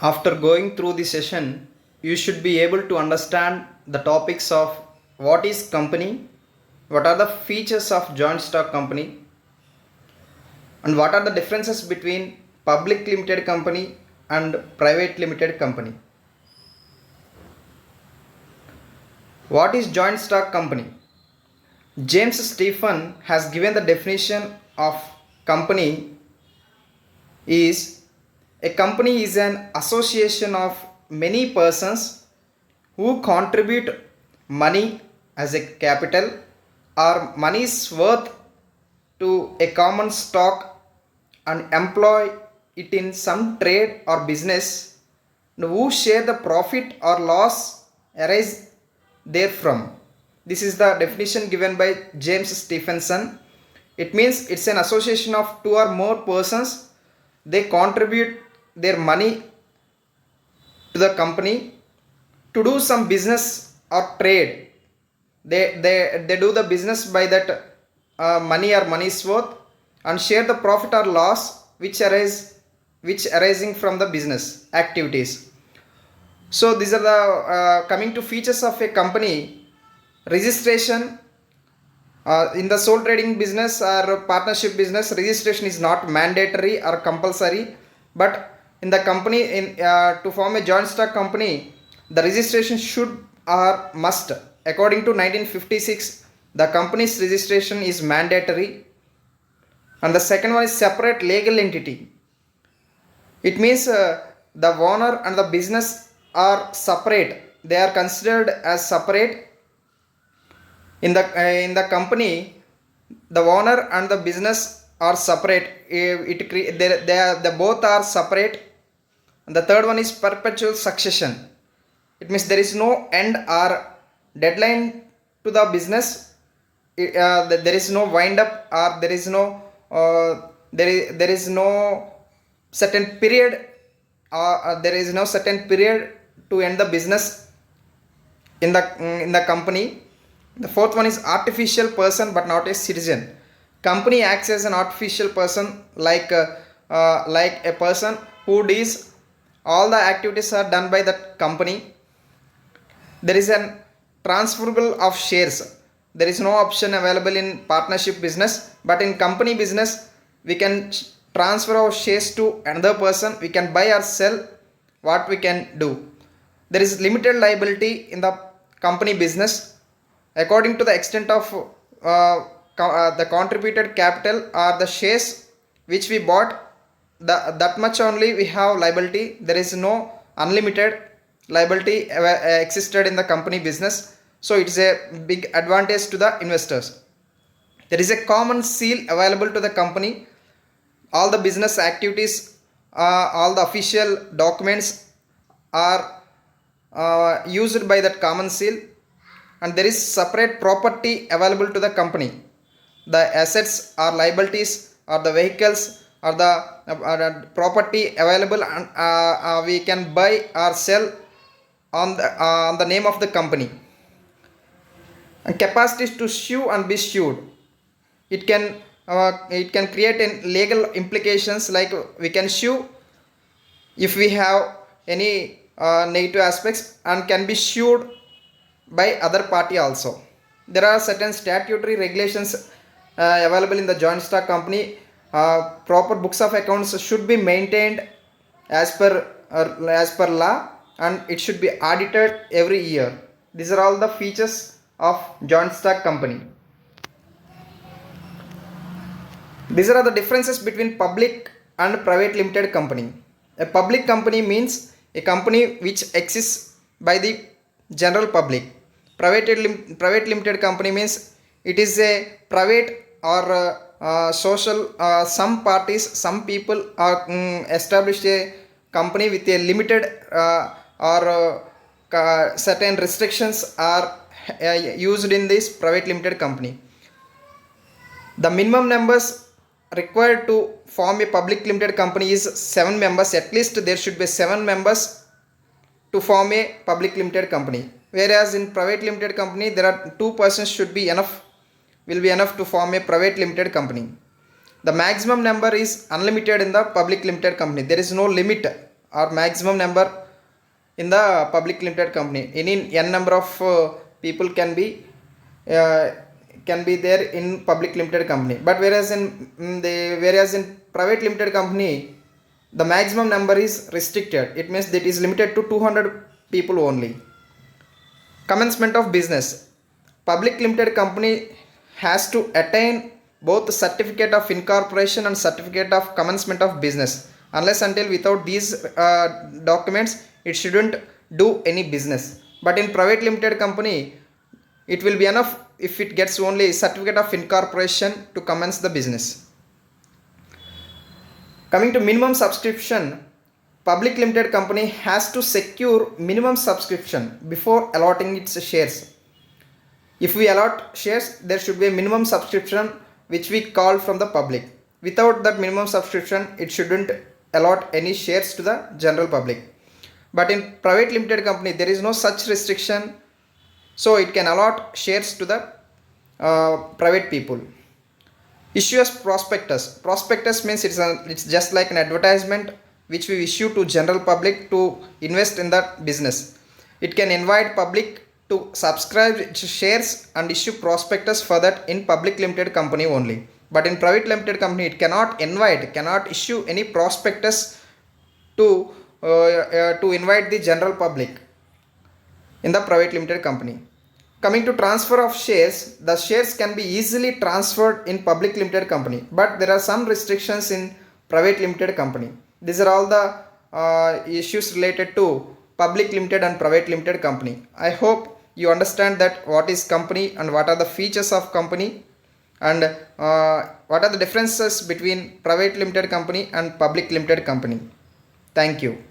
After going through the session, you should be able to understand the topics of what is company, what are the features of joint stock company, and what are the differences between public limited company and private limited company. What is joint stock company? James Stephen has given the definition of company is a company is an association of many persons who contribute money as a capital or money's worth to a common stock and employ it in some trade or business and who share the profit or loss arise therefrom. This is the definition given by James Stephenson. It means it's an association of two or more persons. They contribute their money to the company to do some business or trade. They do the business by that money or money's worth and share the profit or loss which arising from the business activities. So these are the coming to features of a company. Registration in the sole trading business or partnership business, registration is not mandatory or compulsory, but in the company to form a joint stock company, the registration should or must. According to 1956, the company's registration is mandatory. And the second one is separate legal entity. It means the owner and the business are separate. They are considered as separate. In the company, the owner and the business are separate. They both are separate. And the third one is perpetual succession. It means there is no end or deadline to the business. There is no wind up or there is no certain period there is no certain period to end the business in the company. The fourth one is artificial person but not a citizen. Company acts as an artificial person like a person who does all the activities are done by that company. There is an transferable of shares. There is no option available in partnership business, but in company business we can transfer our shares to another person. We can buy or sell what we can do. There is limited liability in the company business according to the extent of the contributed capital or the shares which we bought, that much only we have liability. There is no unlimited liability existed in the company business, so it is a big advantage to the investors. There is a common seal available to the company. All the business activities, all the official documents are used by that common seal, and there is separate property available to the company. The assets or liabilities or the vehicles or the property available, and we can buy or sell on the name of the company. And capacities to sue and be sued. It can create in legal implications, like we can sue if we have any negative aspects and can be sued by other party also. There are certain statutory regulations available in the joint stock company. Proper books of accounts should be maintained as per law, and it should be audited every year. These are all the features of joint stock company. These are the differences between public and private limited company. A public company means a company which exists by the general public. Private limited company means it is a private or social. Some parties, some people are established a company with a limited or certain restrictions are used in this private limited company. The minimum numbers required to form a public limited company is 7 members. At least there should be 7 members to form a public limited company. Whereas in private limited company there are 2 persons should be enough, will be enough to form a private limited company. The maximum number is unlimited in the public limited company. There is no limit or maximum number in the public limited company. Any n number of people uh, can be there in public limited company. But whereas in private limited company, the maximum number is restricted. It means that it is limited to 200 people only. Commencement of business. Public limited company has to attain both the certificate of incorporation and certificate of commencement of business. Unless until without these documents, it shouldn't do any business. But in private limited company, it will be enough if it gets only certificate of incorporation to commence the business. Coming to minimum subscription, public limited company has to secure minimum subscription before allotting its shares. If we allot shares, there should be a minimum subscription which we call from the public. Without that minimum subscription, it shouldn't allot any shares to the general public. But in private limited company, there is no such restriction, so it can allot shares to the private people. Issue as prospectus. Prospectus means it's just like an advertisement which we issue to general public to invest in that business. It can invite public to subscribe shares and issue prospectus for that in public limited company only. But in private limited company, it cannot issue any prospectus to invite the general public in the private limited company. Coming to transfer of shares, the shares can be easily transferred in public limited company, but there are some restrictions in private limited company. These are all the issues related to public limited and private limited company. I hope you understand that what is company and what are the features of company, and what are the differences between private limited company and public limited company. Thank you.